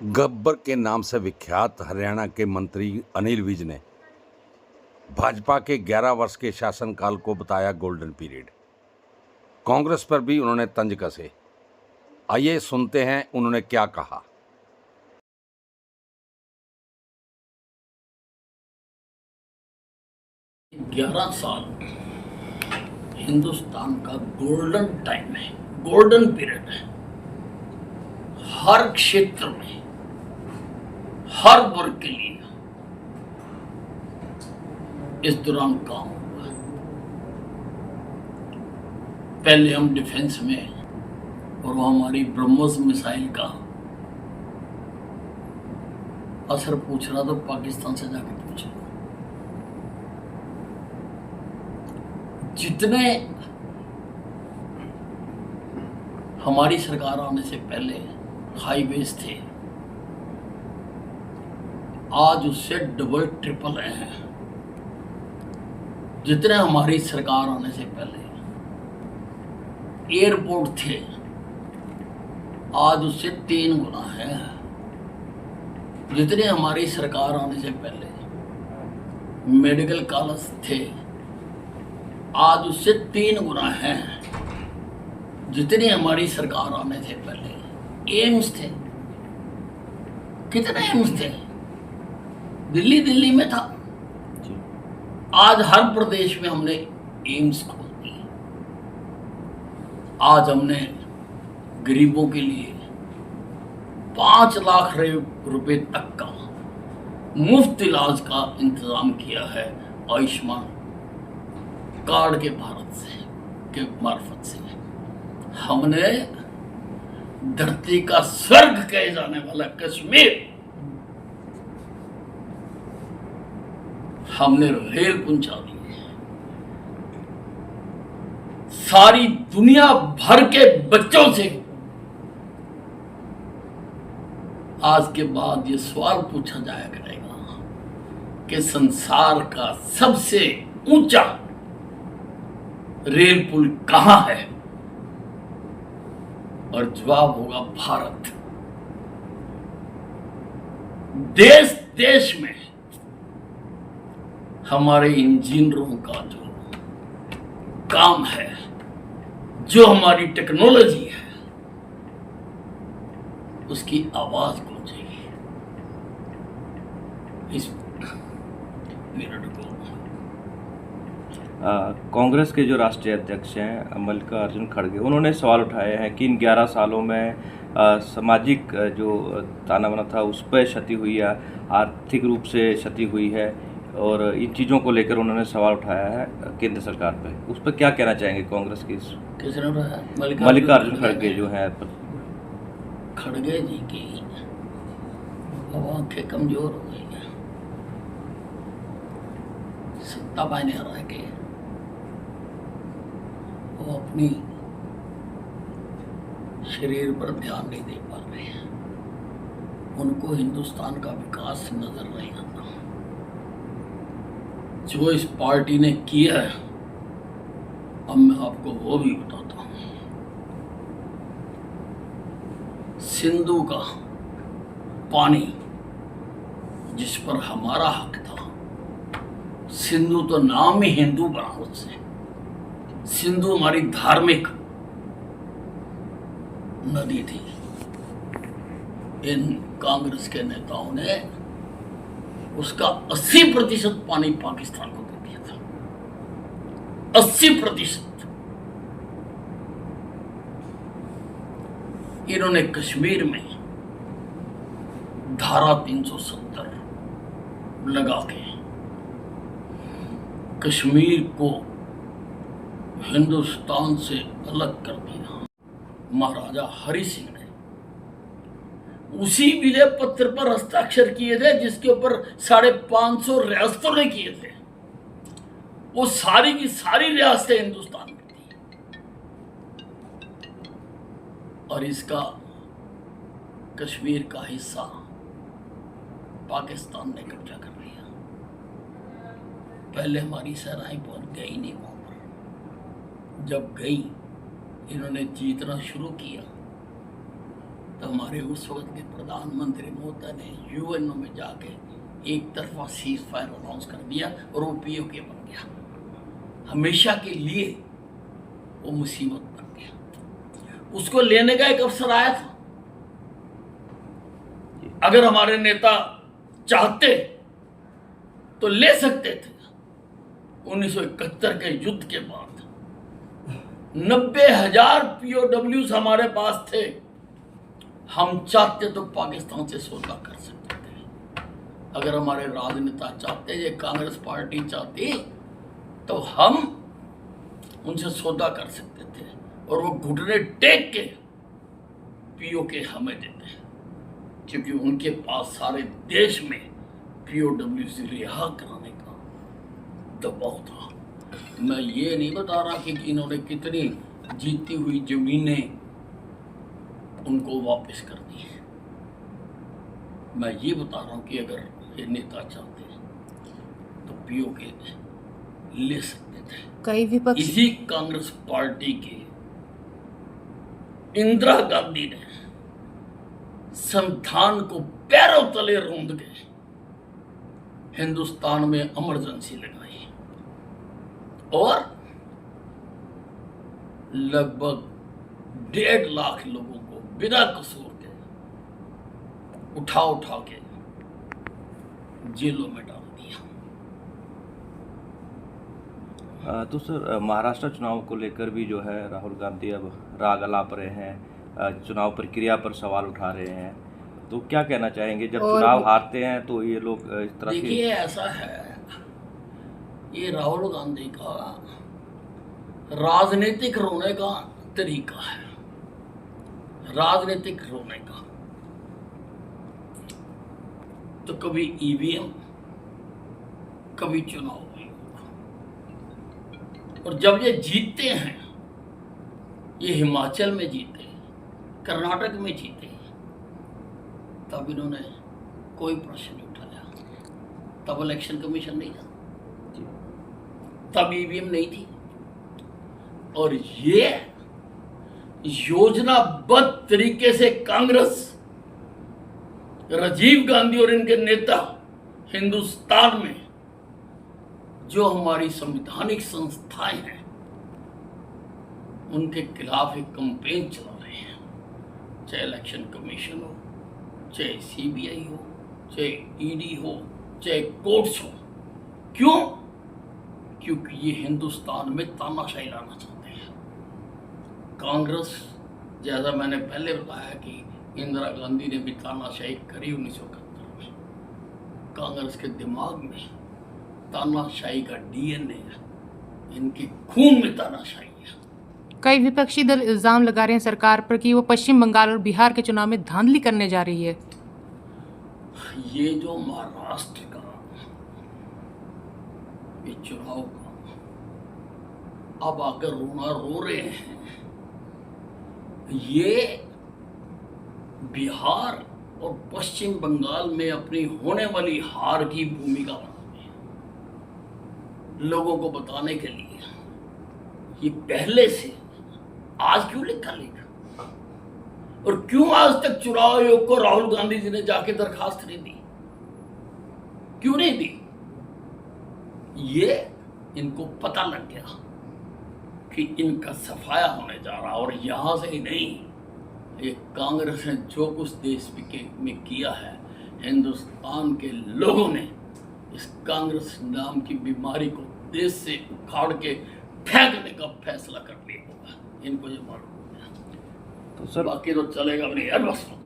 गब्बर के नाम से विख्यात हरियाणा के मंत्री अनिल विज ने भाजपा के 11 वर्ष के शासनकाल को बताया गोल्डन पीरियड। कांग्रेस पर भी उन्होंने तंज कसे। आइए सुनते हैं उन्होंने क्या कहा। 11 साल हिंदुस्तान का गोल्डन टाइम है, गोल्डन पीरियड है। हर क्षेत्र में, हर वर्ग के लिए इस दौरान काम हुआ। पहले हम डिफेंस में, और वो हमारी ब्रह्मोस मिसाइल का असर पूछ रहा तो पाकिस्तान से जाके पूछ रहा। जितने हमारी सरकार आने से पहले हाईवेज थे, आज उससे डबल ट्रिपल हैं। जितने हमारी सरकार आने से पहले एयरपोर्ट थे, आज उससे 3 गुना है। जितने हमारी सरकार आने से पहले मेडिकल कॉलेज थे, आज उससे 3 गुना है। जितनी हमारी सरकार आने से पहले एम्स थे, कितने एम्स थे? दिल्ली में था, आज हर प्रदेश में हमने एम्स खोल दिए। आज हमने गरीबों के लिए 5 लाख रुपए तक का मुफ्त इलाज का इंतजाम किया है आयुष्मान कार्ड के भारत से के मार्फत से। हमने धरती का स्वर्ग कहे जाने वाला कश्मीर हमने रेल पहुंचा दी है। सारी दुनिया भर के बच्चों से आज के बाद ये सवाल पूछा जाया करेगा कि संसार का सबसे ऊंचा रेल पुल कहां है, और जवाब होगा भारत। देश देश में हमारे इंजीनियरों का जो काम है, जो हमारी टेक्नोलॉजी है, उसकी आवाज गूंजेगी। इस पीरियड को कांग्रेस के जो राष्ट्रीय अध्यक्ष हैं मल्लिकार्जुन खड़गे, उन्होंने सवाल उठाए हैं कि इन 11 सालों में सामाजिक जो ताना बाना था उस पर क्षति हुई है, आर्थिक रूप से क्षति हुई है, और इन चीज़ों को लेकर उन्होंने सवाल उठाया है केंद्र सरकार पे। उस पर क्या कहना चाहेंगे कांग्रेस की? किसने उठाया? मल्लिकार्जुन खड़गे जो हैं। खड़गे जी की अब आंखें कमजोर हो गई हैं, सत्ता पाने रह के वो अपनी शरीर पर ध्यान नहीं दे पा रहे हैं। उनको हिंदुस्तान का विकास नजर नहीं आता। जो इस पार्टी ने किया है, अब मैं आपको वो भी बताता हूं। सिंधु का पानी जिस पर हमारा हक था, सिंधु तो नाम ही हिंदू बना उससे। सिंधु हमारी धार्मिक नदी थी। इन कांग्रेस के नेताओं ने उसका 80% पानी पाकिस्तान को दे दिया था। 80%। इन्होंने कश्मीर में धारा 370 लगा के कश्मीर को हिंदुस्तान से अलग कर दिया। महाराजा हरि सिंह ने उसी विलय पत्र पर हस्ताक्षर किए थे जिसके ऊपर 550 रियासतों ने किए थे। वो सारी की सारी रियासतें हिंदुस्तान में थी, और इसका कश्मीर का हिस्सा पाकिस्तान ने कब्जा कर लिया। पहले हमारी सेनाएं पहुंच गई नहीं वहां पर। जब गई, इन्होंने जीतना शुरू किया तो हमारे उस वक्त के प्रधानमंत्री मोदी ने यूएनओ में जाके एक तरफा सीज फायर अनाउंस कर दिया और वो पीओके बन गया। हमेशा के लिए वो मुसीबत बन गया। उसको लेने का एक अवसर आया था। अगर हमारे नेता चाहते तो ले सकते थे। 1971 के युद्ध के बाद 90,000 POWs हमारे पास थे। हम चाहते तो पाकिस्तान से सौदा कर सकते थे। अगर हमारे राजनेता चाहते, ये कांग्रेस पार्टी चाहती, तो हम उनसे सौदा कर सकते थे और वो घुटने टेक के पीओके हमें देते, क्योंकि उनके पास सारे देश में POW से रिहा कराने का दबाव था। मैं ये नहीं बता रहा कि इन्होंने कितनी जीती हुई जमीनें उनको वापस कर दी है। मैं ये बता रहा हूँ कि अगर ये नेता चाहते तो पीओके ले सकते थे। कई विपक्ष इसी कांग्रेस पार्टी के इंदिरा गांधी ने संविधान को पैरों तले रौंद के हिंदुस्तान में इमरजेंसी लगाई और लगभग 1.5 लाख लोगों को बिना कसूर के उठा के जेलों में डाल दिया। तो सर, महाराष्ट्र चुनाव को लेकर भी जो है राहुल गांधी अब राग अलाप रहे हैं, चुनाव प्रक्रिया पर सवाल उठा रहे हैं। तो क्या कहना चाहेंगे, जब और चुनाव हारते हैं तो ये लोग इस तरह से? देखिए, ऐसा है, ये राहुल गांधी का राजनीतिक रोने का तरीका है। राजनीतिक रोने का तो कभी ईवीएम, कभी चुनाव नहीं होगा। और जब ये जीतते हैं, ये हिमाचल में जीते, कर्नाटक में जीते, तब इन्होंने कोई प्रश्न नहीं उठाया। तब इलेक्शन कमीशन नहीं था, तब ईवीएम नहीं थी। और ये योजनाबद्ध तरीके से कांग्रेस, राजीव गांधी और इनके नेता हिंदुस्तान में जो हमारी संवैधानिक संस्थाएं हैं उनके खिलाफ एक कैंपेन चला रहे हैं, चाहे इलेक्शन कमीशन हो, चाहे सीबीआई हो, चाहे ईडी हो, चाहे कोर्ट्स हो। क्यों? क्योंकि ये हिंदुस्तान में तानाशाही लाना चाहते हैं। कांग्रेस, जैसा मैंने पहले बताया कि इंदिरा गांधी ने भी तानाशाही करी 1971 में। कांग्रेस के दिमाग में तानाशाही का डीएनए है, इनके खून में तानाशाही है। कई विपक्षी दल इल्जाम लगा रहे हैं सरकार पर कि वो पश्चिम बंगाल और बिहार के चुनाव में धांधली करने जा रही है। ये जो महाराष्ट्र का ये चुनाव का अब आकर रोना रो रहे हैं, ये बिहार और पश्चिम बंगाल में अपनी होने वाली हार की भूमिका बनाते हैं, लोगों को बताने के लिए। ये पहले से आज क्यों लिखा लेगा, और क्यों आज तक चुनाव आयोग को राहुल गांधी जी ने जाके दरखास्त नहीं दी? क्यों नहीं दी? ये इनको पता लग गया कि इनका सफाया होने जा रहा, और यहां से ही नहीं, ये कांग्रेस ने जो कुछ देश में किया है, हिंदुस्तान के लोगों ने इस कांग्रेस नाम की बीमारी को देश से उखाड़ के फेंकने का फैसला कर लिया होगा। इनको ये मालूम हो गया, तो सर, बाकी तो चलेगा भी नहीं यार, बस।